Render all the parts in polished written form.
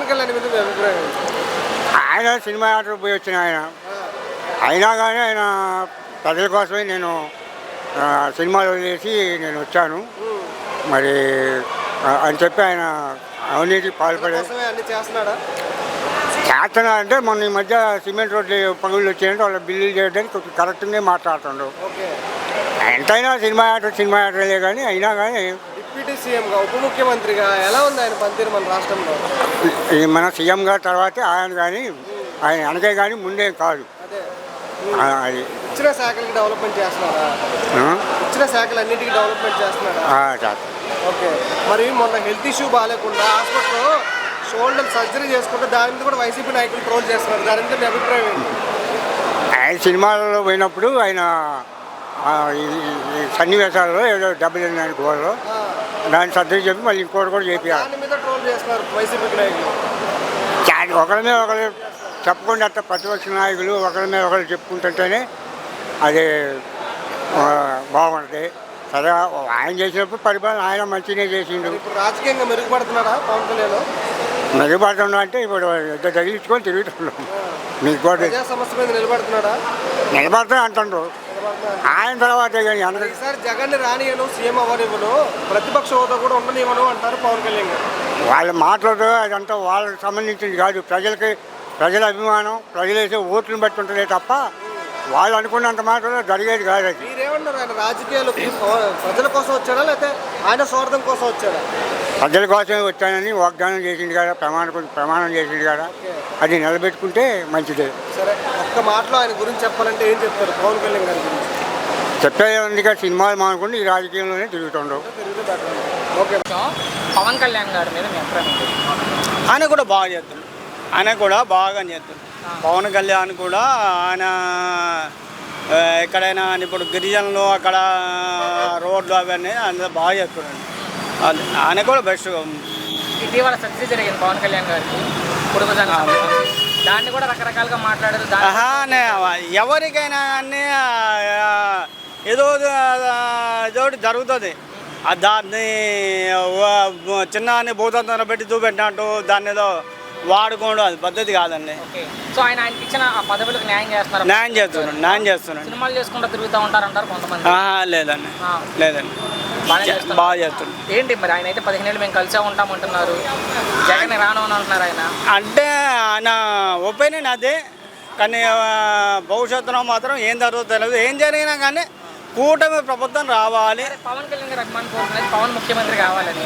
పవన్ కళ్యాణ్ మీద మీ అభిప్రాయం ఏంటి? ఆయన సినిమా యాత్ర పోయి వచ్చిన అయినా కానీ ఆయన ప్రజల కోసమే నేను సినిమాలు వదిలేసి నేను వచ్చాను. మరి అని చెప్పి ఆయన అవినీతి పాల్పడే అన్ని చేస్తున్నాడా? చేస్తున్నా అంటే మొన్న ఈ మధ్య సిమెంట్ రోడ్లు పనులు వచ్చాయంటే వాళ్ళ బిల్లులు చేయడానికి కొంచెం కరెక్ట్గానే మాట్లాడుతుండ్రు. ఎంతైనా సినిమా యాత్రలే కానీ అయినా కానీ డిప్యూటీ సీఎంగా ఉప ముఖ్యమంత్రిగా ఎలా ఉంది ఆయన పనితీరు మన రాష్ట్రంలో? మన సీఎం గారి తర్వాతే ఆయన కానీ ఆయన వెనకే కానీ ముందే కాదు. అది ఇచ్చిన శాఖలకి డెవలప్మెంట్ చేస్తున్నారా? ఇచ్చిన శాఖలు అన్నింటికి డెవలప్మెంట్ చేస్తున్నారా? ఓకే. మరి మొన్న హెల్త్ ఇష్యూ బాగాలేకుండా హాస్పిటల్లో షోల్డర్ సర్జరీ చేసుకుంటే దాని మీద కూడా వైసీపీ నాయకులు ట్రోల్ చేస్తున్నారు. దాని మీద మీ అభిప్రాయం ఏంటి? ఆయన సినిమాలలో పోయినప్పుడు ఆయన సన్నివేశాలలో ఏదో 79 గోడలో దాన్ని సర్జరీ చెప్పి మళ్ళీ ఇంకోటి కూడా చేపించారు. దాని మీద ట్రోల్ చేస్తున్నారు వైసీపీ నాయకులు. ఒకరి మీద ఒకరు చెప్పకుండా అట్లా ప్రతిపక్ష నాయకులు ఒకరి మీద ఒకరు చెప్పుకుంటుంటేనే అది బాగుంటుంది. సరే ఆయన చేసినప్పుడు పరిపాలన ఆయన మంచిగానే చేసిండు. ఇప్పుడు రాజకీయంగా మెరుగుపడుతున్నారా పవన్ కళ్యాణ్? మెరుగుపడుతున్నా అంటే ఇప్పుడు తగిలించుకొని తిరుగుతున్నాం. మీకు కూడా సమస్య మీద నిలబడుతున్నాడా? నిలబడతా అంటుండ్రు. ఆయన తర్వాత ఈసారి జగన్ రానియను, సీఎం అవ్వనివ్వను, ప్రతిపక్ష హోదా కూడా ఉండనివ్వను అంటారు పవన్ కళ్యాణ్ గారు. వాళ్ళ మాటలతో అదంతా వాళ్ళకి సంబంధించింది కాదు. ప్రజల అభిమానం, ప్రజలు వేసే ఓట్లను బట్టి ఉంటుందే తప్ప వాళ్ళు అనుకున్నంత మాటలో జరిగేది కాదు. అది మీరేమన్నారు? ఆయన రాజకీయాలకు ప్రజల కోసం వచ్చాడా లేకపోతే ఆయన స్వార్థం కోసం వచ్చాడా? ప్రజల కోసమే వచ్చానని వాగ్దానం చేసింది కదా, ప్రమాణం చేసింది కదా, అది నిలబెట్టుకుంటే మంచిదే. సరే, ఒక్క మాటలో ఆయన గురించి చెప్పాలంటే ఏం చెప్తారు పవన్ కళ్యాణ్ గారి గురించి? చెప్పేది ఉంది కదా, సినిమాలు మానుకుంటే ఈ రాజకీయంలోనే తిరుగుతుండవు. ఓకే. పవన్ కళ్యాణ్ గారి మీద మీ అభిప్రాయం? ఆయన కూడా బాగా చేస్తున్నాడు. పవన్ కళ్యాణ్ కూడా ఆయన ఎక్కడైనా ఇప్పుడు గిరిజనులు అక్కడ రోడ్లు అవన్నీ అంత బాగా చేస్తున్నాడు. ఆయన కూడా బెస్ట్గా ఉంది. ఇటీవల సర్జరీ జరిగింది పవన్ కళ్యాణ్ గారికి, దాన్ని కూడా రకరకాలుగా మాట్లాడారు. ఎవరికైనా కానీ ఏదో జరుగుతుంది. దాన్ని చిన్న భూతంతో పెట్టి చూపెట్టినట్టు దాన్ని ఏదో వాడుకోవడం అది పద్ధతి కాదండి. సో ఆయన ఇచ్చిన ఆ పదవులకు న్యాయం చేస్తున్నాడు. సినిమాలు చేసుకుంటూ తిరుగుతూ ఉంటారంటారు కొంతమంది. లేదండి బాగా చేస్తున్నాడు. ఏంటి మరి ఆయన అయితే 15 ఏళ్ళు మేము కలిసే ఉంటామంటున్నారు, జగన్ రాను అని అంటున్నారు. ఆయన అంటే ఆయన ఒపీనియన్ అదే, కానీ భవిష్యత్తులో మాత్రం ఏం జరుగుతుందో తెలియదు. ఏం జరిగినా కానీ కూటమి ప్రభుత్వం రావాలి. పవన్ కళ్యాణ్ గారు అభిమాన్ కోరుకునేది పవన్ ముఖ్యమంత్రి కావాలని.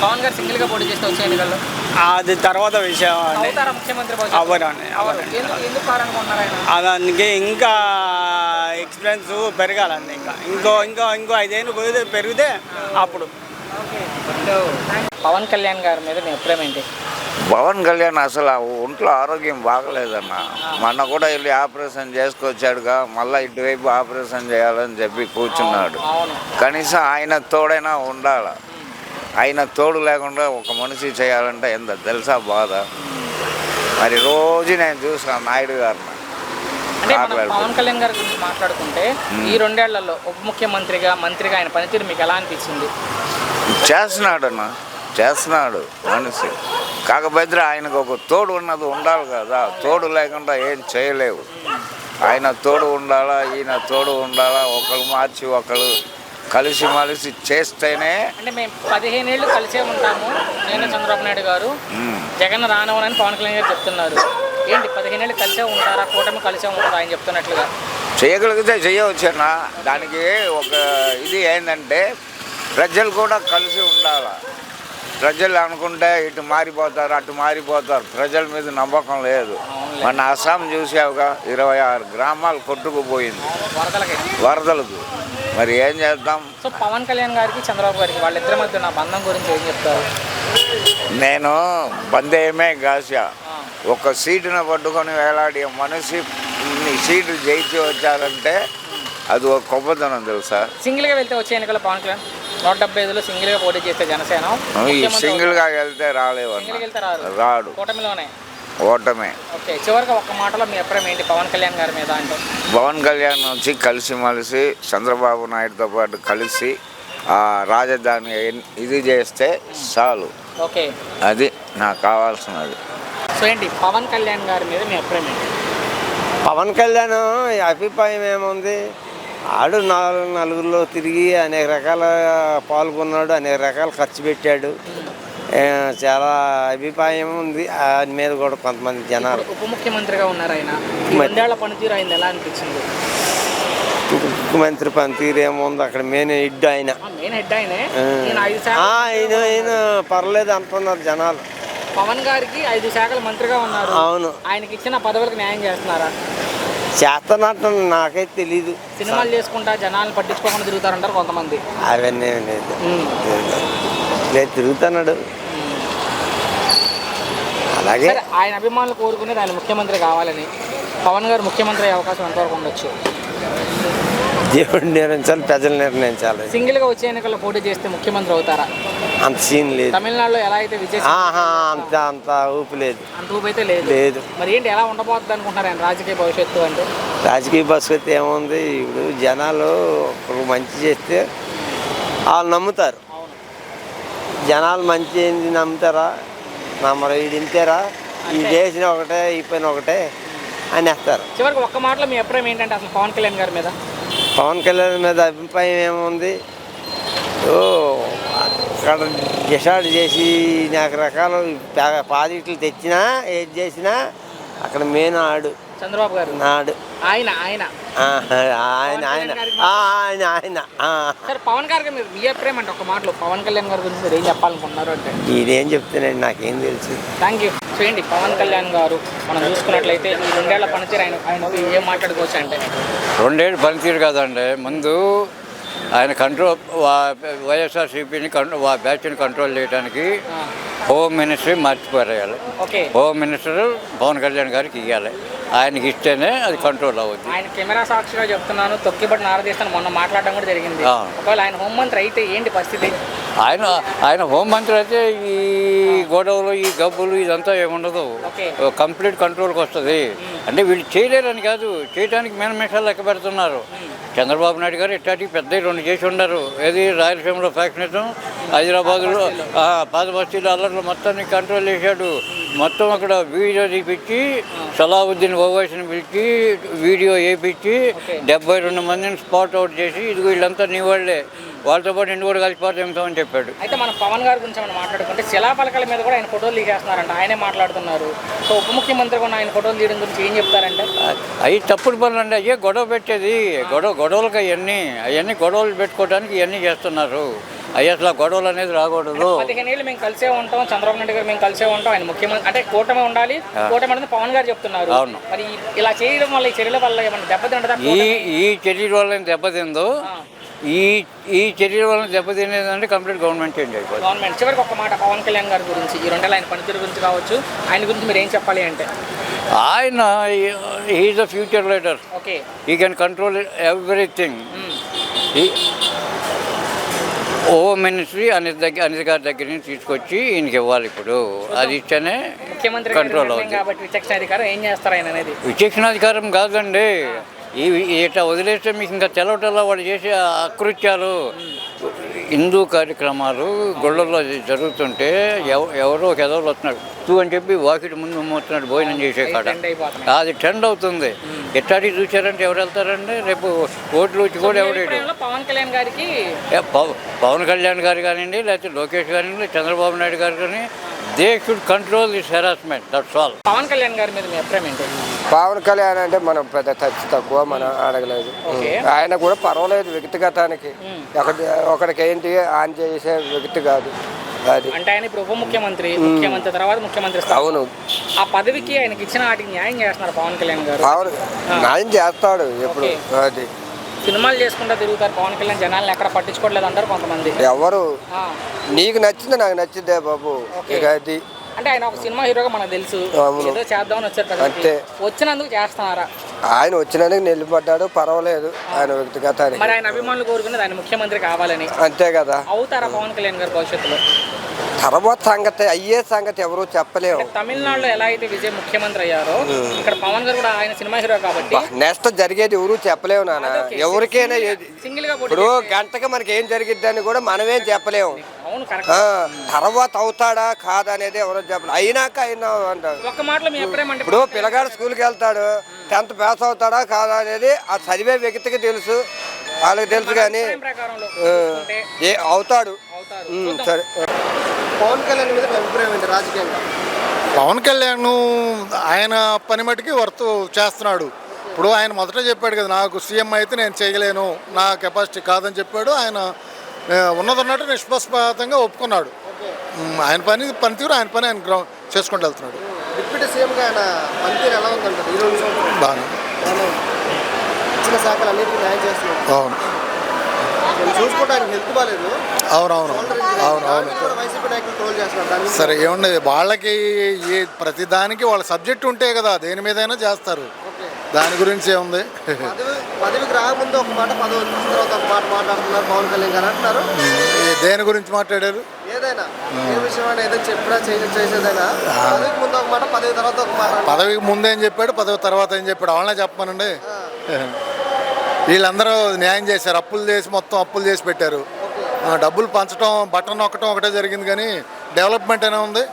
పవన్ గారు సింగిల్ గా పోటీ చేస్తే వచ్చే ఎన్నికల్లో అది తర్వాత విషయం అండి. ముఖ్యమంత్రి దానికి ఇంకా ఎక్స్పీరియన్స్ పెరగాలండి. ఇంకో 5 ఏళ్ళు పెరిగితే అప్పుడు. పవన్ కళ్యాణ్ గారి మీద మీ అభిప్రాయం ఏంటి? పవన్ కళ్యాణ్ అసలు ఒంట్లో ఆరోగ్యం బాగలేదన్న. మొన్న కూడా వెళ్ళి ఆపరేషన్ చేసుకొచ్చాడుగా, మళ్ళీ ఇటువైపు ఆపరేషన్ చేయాలని చెప్పి కూర్చున్నాడు. కనీసం ఆయన తోడైనా ఉండాలి. ఆయన తోడు లేకుండా ఒక మనిషి చేయాలంటే ఎంత తెలుసా బాధ. మరి రోజు నేను చూసాను నాయుడు గారిని. అంటే పవన్ కళ్యాణ్ గారి గురించి మాట్లాడుకుంటే ఈ 2 ఏళ్లలో ఉప ముఖ్యమంత్రిగా మంత్రిగా ఆయన పనితీరు మీకు ఎలా అనిపించింది? చేస్తున్నాడు మనిషి. కాకపోతే ఆయనకు ఒక తోడు ఉన్నది ఉండాలి కదా. తోడు లేకుండా ఏం చేయలేవు. ఆయన తోడు ఉండాలా, ఈయన తోడు ఉండాలా. ఒకరు మార్చి ఒకరు కలిసి చేస్తేనే. అంటే మేము 15 ఏళ్ళు కలిసే ఉంటాము, నేను చంద్రబాబు నాయుడు గారు, జగన్ రానవనని పవన్ కళ్యాణ్ గారు చెప్తున్నారు. ఏంటి 15 ఏళ్ళు కలిసే ఉంటారా, కూటమి కలిసే ఉంటారా ఆయన చెప్తున్నట్లుగా? చేయగలిగితే చేయవచ్చన్నా. దానికి ఒక ఇది ఏంటంటే ప్రజలు కూడా కలిసి ఉండాలి. ప్రజలు అనుకుంటే ఇటు మారిపోతారు, అటు మారిపోతారు. ప్రజల మీద నమ్మకం లేదు. మన అస్సాం చూసావుగా, 26 గ్రామాలు కొట్టుకుపోయింది వరదలకు. మరి ఏం చేద్దాం? సో పవన్ కళ్యాణ్ గారికి చంద్రబాబు గారికి వాళ్ళిద్దరి మధ్య నా బంధం గురించి ఏం చెప్తారు? నేను బందేమే గాసా. ఒక సీటును పట్టుకొని వేలాడి మనిషి సీటు జయించి వచ్చారంటే అది ఒక గొప్పతనం తెలుసా. సింగిల్గా వెళ్తే వచ్చే ఎన్నికల్లో పవన్ కళ్యాణ్ 175లో సింగిల్గా పోటీ చేస్తే జనసేన సింగిల్గా వెళ్తే రాడు, కూటమిలోనే ఓటమే. ఓకే, చివరిగా ఒక్క మాటలో మీ అభిప్రాయం ఏంటి పవన్ కళ్యాణ్ గారి మీద? అంటే పవన్ కళ్యాణ్ వచ్చి కలిసిమలిసి చంద్రబాబు నాయుడుతో పాటు కలిసి రాజధాని ఇది చేస్తే చాలు. ఓకే. అది నాకు కావాల్సినది. సో ఏంటి పవన్ కళ్యాణ్ గారి మీద మీ అభిప్రాయం ఏంటి? పవన్ కళ్యాణ్ అభిప్రాయం ఏముంది, ఆడు నలుగురిలో తిరిగి అనేక రకాల పాల్గొన్నాడు, అనేక రకాల ఖర్చు పెట్టాడు. చాలా అభిప్రాయం ఉంది ఆయన మీద కూడా కొంతమంది జనాలు. ఉప ముఖ్యమంత్రిగా ఉన్నారు ఆయన. ఈ 2 ఏళ్ల పనితీరు ఆయన ఎలా అనిపించింది? ముఖ్యమంత్రి పనితీరు ఏముంది, అక్కడ మెయిన్ హెడ్ ఆయన. మెయిన్ హెడ్ ఆయనే. ఆయన పర్లేదు అంటున్నారు జనాలు. పవన్ గారికి 5 శాఖల మంత్రిగా ఉన్నారు. అవును. ఆయనకి ఇచ్చిన పదవులకు న్యాయం చేస్తున్నారా? చేస్తున్నట్టు నాకైతే తెలీదు. సినిమాలు చేసుకుంటా జనాలను పట్టించుకోకుండా తిరుగుతారంటారు కొంతమంది. అవన్నీ లేదు, లేదు తిరుగుతున్నాడు. అలాగే ఆయన అభిమానులు కోరుకునేది ఆయన ముఖ్యమంత్రి కావాలని. పవన్ గారు ముఖ్యమంత్రి అయ్యే అవకాశం ఎంతవరకు ఉండొచ్చు? దేవుడు నిర్ణయించాలి, ప్రజలు నిర్ణయించాలి. సింగిల్ గా వచ్చే ఎన్నికల్లో పోటీ చేస్తే ముఖ్యమంత్రి అవుతారా? అంత సీన్ లేదు. తమిళనాడులో ఎలా అయితే విజయ్ అంత ఊపు లేదు. అంత ఊపు అయితే లేదు. మరి ఏంటి ఎలా ఉండబోతుంది అనుకుంటున్నారు ఆయన రాజకీయ భవిష్యత్తు? అంటే రాజకీయ భవిష్యత్తు ఏముంది, ఇప్పుడు జనాలు ఒకరు మంచి చేస్తే వాళ్ళు నమ్ముతారు. జనాలు మంచి ఏంది నమ్ముతారా? నమ్మరు. ఇది ఇంతేరా, ఈ చేసిన ఒకటే ఈ పైన ఒకటే అని వేస్తారు. చివరికి ఒక్క మాటలో మీ అభిప్రాయం ఏంటంటే అసలు పవన్ కళ్యాణ్ గారి మీద? పవన్ కళ్యాణ్ మీద అభిప్రాయం ఏముంది, అక్కడ డిసైడ్ చేసి నాకు రకాలు ప్రాజెక్టులు తెచ్చినా ఏది చేసినా అక్కడ మెయిన్ ఆడు చంద్రబాబు గారు. నాడు ఆయన ఆయన ఆయన ఆయన ఆయన ఆయన సార్ పవన్ గారి మీరు మీ అభిప్రాయం అంటే ఒక మాటలో పవన్ కళ్యాణ్ గారి గురించి మీరు ఏం చెప్పాలనుకుంటున్నారు అంటే? ఇదేం చెప్తున్నాడు నాకేం తెలుసు. Thank you. చూడండి పవన్ కళ్యాణ్ గారు మనం చూసుకున్నట్లయితే ఈ 2 ఏళ్ల పనితీరు ఆయన ఏం మాట్లాడుకోవచ్చు అంటే? 2 ఏళ్ళు పనితీరు కాదండి. ముందు ఆయన కంట్రోల్ వైఎస్ఆర్సీపీని బ్యాచ్ని కంట్రోల్ చేయడానికి హోమ్ మినిస్ట్రీ మార్చిపారేయాలి. హోమ్ మినిస్టర్ పవన్ కళ్యాణ్ గారికి ఇవ్వాలి. ఆయనకి ఇస్తేనే అది కంట్రోల్ అవుతుంది. ఆయన కెమెరా సాక్షిగా చెప్తున్నాను, తొక్కిబడి నారదీస్తాను మొన్న మాట్లాడడం కూడా జరిగింది. ఒకవేళ ఆయన హోంమంత్రి అయితే ఏంటి పరిస్థితి? ఆయన హోంమంత్రి అయితే ఈ గొడవలు ఈ గబ్బులు ఇదంతా ఏముండదు, కంప్లీట్ కంట్రోల్కి వస్తుంది. అంటే వీళ్ళు చేయలేరని కాదు, చేయడానికి మేనమేషాలు లెక్క పెడుతున్నారు. చంద్రబాబు నాయుడు గారు ఇట్లాంటివి పెద్ద 2 చేసి ఉండరు. ఏది రాయలసీమలో ఫ్యాక్షనిజం, హైదరాబాద్లో పాత బస్తీలు అల్లర్లు మొత్తాన్ని కంట్రోల్ చేశాడు. మొత్తం అక్కడ వీడియో తీపిచ్చి సలావుద్దీన్ ఓవైసీని పిలిచి వీడియో వేయించి 72 మందిని స్పాట్ అవుట్ చేసి ఇది వీళ్ళంతా నీ వాళ్ళే, వాళ్ళతో పాటు నిన్ను కూడా కలిసిపోతామని చెప్పాడు. అయితే మనం పవన్ గారి గురించి మనం మాట్లాడుకుంటే శిలాపలకల మీద కూడా ఆయన ఫోటోలు తీసేస్తున్నారంట, ఆయనే మాట్లాడుతున్నారు. సో ఉప ముఖ్యమంత్రి కూడా ఆయన ఫోటోలు తీయడం గురించి ఏం చెప్తారంటే? అవి తప్పుడు పనులు అండి. అయ్యే గొడవ పెట్టేది, గొడవలకు అవన్నీ గొడవలు పెట్టుకోవడానికి ఇవన్నీ చేస్తున్నారు. అయ్యి అసలు గొడవలు అనేది రాకూడదు. 15 ఏళ్ళు మేము కలిసే ఉంటాం, చంద్రబాబు నాయుడు గారు మేము కలిసే ఉంటాం, ఆయన ముఖ్యమంత్రి అంటే కూటమి ఉండాలి, కూటమి అనేది పవన్ గారు చెప్తున్నారు. అవును. మరి ఇలా చేయడం వల్ల ఈ చర్యల వల్ల ఏమన్నా దెబ్బతింటుందా? ఈ చర్యల వల్ల దెబ్బతిందో, ఈ చర్యల వల్ల దెబ్బతినేదంటే కంప్లీట్ గవర్నమెంట్ చేంజ్ అయిపోతుంది. గవర్నమెంట్. చివరికి ఒక మాట పవన్ కళ్యాణ్ గారి గురించి, ఈ 2 ఏళ్ళ ఆయన పనితీరు గురించి కావచ్చు, ఆయన గురించి మీరు ఏం చెప్పాలి అంటే? ఆయన is the future leader. He can control everything. Home ministry Anitha గారి దగ్గర నుంచి తీసుకొచ్చి ఈయనకి ఇవ్వాలి. ఇప్పుడు అది ఇస్తేనే కంట్రోల్ అవుతుంది. విచక్షణాధికారం కాదండి, ఇట్లా వదిలేస్తే మీకు ఇంకా తెలవటల్లా వాళ్ళు చేసే అకృత్యాలు. హిందూ కార్యక్రమాలు గుళ్ళల్లో జరుగుతుంటే ఎవరో ఒక ఎదవలు వస్తున్నాడు అని చెప్పి వాకిటి ముందు మోస్తున్నాడు భోజనం చేసే కాడ, అది ట్రెండ్ అవుతుంది. ఎట్లాంటి చూసారంటే ఎవరు వెళ్తారండి? రేపు ఓట్లు వచ్చి కూడా ఎవరు పవన్ కళ్యాణ్ గారు కానివ్వండి, లేకపోతే లోకేష్ కానివ్వండి, చంద్రబాబు నాయుడు గారు కానీ, they should control this harassment. That's all. Pawan Kalyan గారి మీద మీ అభిప్రాయం ఏంటి? పవన్ కళ్యాణ్ అంటే మనం పెద్ద తక్కువ మనం అడగలేదు. ఆయన కూడా పర్వాలేదు వ్యక్తిగతానికి, ఒకడికి ఏంటి ఆన్ చేసే వ్యక్తి కాదు. అది అంటే ఆయన ఇప్పుడు ఉప ముఖ్యమంత్రి, ముఖ్యమంత్రి తర్వాత ముఖ్యమంత్రి. అవును. ఆ పదవికి ఆయనకి ఇచ్చిన వాటికి న్యాయం చేస్తున్నారు పవన్ కళ్యాణ్ గారు. అవును, న్యాయం చేస్తాడు ఎప్పుడు. అది సినిమాలు చేసుకుంటా తిరుగుతారు పవన్ కళ్యాణ్, జనాలను ఎక్కడ పట్టించుకోవట్లేదు అంటారు కొంతమంది. ఎవరు నీకు నచ్చింది నాకు నచ్చిందే బాబు. అది అంటే ఆయన ఒక సినిమా హీరోగా మనకు తెలుసు, ఏదో చేద్దామని వచ్చారు, అంతే. వచ్చినందుకు చేస్తున్నారా? ఆయన వచ్చినందుకు నిలబడ్డాడు, పర్వాలేదు. ఆయన వ్యక్తిగతానికి మరి ఆయన అభిమానులు కోరుకునేది ఆయన ముఖ్యమంత్రి కావాలని. అంతే కదా. అవుతారా పవన్ కళ్యాణ్ గారు భవిష్యత్తులో? తర్వాత సంగతి అయ్యే సంగతి ఎవరు చెప్పలేము. తమిళనాడులో ఎలా అయితే విజయ్ ముఖ్యమంత్రి అయ్యారో ఇక్కడ పవన్ గారు కూడా ఆయన సినిమా హీరో కాబట్టి నెక్స్ట్ జరిగేది ఎవరు చెప్పలేము నాన్న. ఎవరికైనా ఇప్పుడు గంటకి మనకి ఏం జరిగిద్దని కూడా మనమేం చెప్పలేము. అవును కరెక్ట్. తర్వాత అవుతాడా కాదా అనేది ఎవరో చెప్పలేదు. అయినాక అయినా అంటారు. ఒక్క మాటలో మీ అభిప్రాయం అంటే ఇప్పుడు పిల్లగాడు స్కూల్కి వెళ్తాడు, 10th పాస్ అవుతాడా కాదా అనేది ఆ చదివే వ్యక్తికి తెలుసు, వాళ్ళకి తెలుసు. కానీ ప్రకారంలో అవుతాడు. సరే. పవన్ కళ్యాణ్ మీద మీ అభిప్రాయం ఏంటి రాజకీయంగా? పవన్ కళ్యాణ్ ఆయన పని మటుకి వర్త్ చేస్తున్నాడు. ఇప్పుడు ఆయన మొదట చెప్పాడు కదా, నాకు సీఎం అయితే నేను చేయలేను, నా కెపాసిటీ కాదని చెప్పాడు. ఆయన ఉన్నదన్నట్టు నిష్పక్షపాతంగా ఒప్పుకున్నాడు. ఆయన పనితీరు ఆయన పని ఆయన చేసుకుంటూ వెళ్తున్నాడు. డిప్యూటీ సీఎంగా ఆయన పనితీరు ఎలా ఉందంటారు? 20 సంవత్సరాలు బాగా ఇచ్చిన శాఖలు అన్నింటినీ న్యాయం చేస్తున్నాడు. అవును చూసుకుంటే ఆయన హెల్త్ బాగాలేదు. అవునవును అవునవును. వైసీపీ నాయకులు ట్రోల్ చేస్తున్నారు దాని గురించి. సరే ఏమండి, వాళ్ళకి ప్రతి దానికి వాళ్ళ సబ్జెక్ట్ ఉంటే కదా దేని మీదైనా చేస్తారు. దాని గురించి ఏముంది. పదవికి రాకముందు ఒక మాట, పదవి వచ్చిన తర్వాత ఒక మాట మాట్లాడుతున్నారు పవన్ కళ్యాణ్ గారు అంటున్నారు. దేని గురించి మాట్లాడారు? ఏదైనా ఏ విషయం అయినా ఏదైనా చెప్పినా చేసేదైనా పదవికి ముందు ఒక మాట, పదవి తర్వాత ఒక మాట. పదవికి ముందేం చెప్పాడు, పదవి తర్వాత ఏం చెప్పాడు, వాళ్ళనే చెప్పమనండి. వీళ్ళందరూ న్యాయం చేశారు. మొత్తం అప్పులు చేసి పెట్టారు. డబ్బులు పంచడం, బటన్ నొక్కడం ఒకటే జరిగింది. కానీ డెవలప్మెంట్ అయినా ఉంది.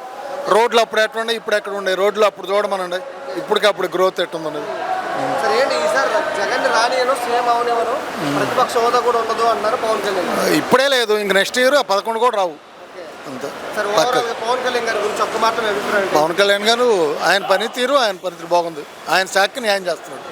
రోడ్లు అప్పుడు ఎట్లా ఉండే, ఇప్పుడు ఎక్కడ ఉండే రోడ్లు అప్పుడు చూడమనండి. ఇప్పటికప్పుడు గ్రోత్ ఎట్టుందండి. సరే ఏంటి ఈసారి జగన్ రానియను, సీఎం అవనివ్వను, ప్రతిపక్ష హోదా కూడా ఉండదు అన్నారు పవన్ కళ్యాణ్. ఇప్పుడే లేదు, ఇంక నెక్స్ట్ ఇయర్ 11 కూడా రావు. అంతే. సరే ఓవరాల్గా పవన్ కళ్యాణ్ గారి గురించి ఒక్క మాట మీ అభిప్రాయం? పవన్ కళ్యాణ్ గారు ఆయన పనితీరు బాగుంది. ఆయన శాఖకి న్యాయం చేస్తున్నాడు.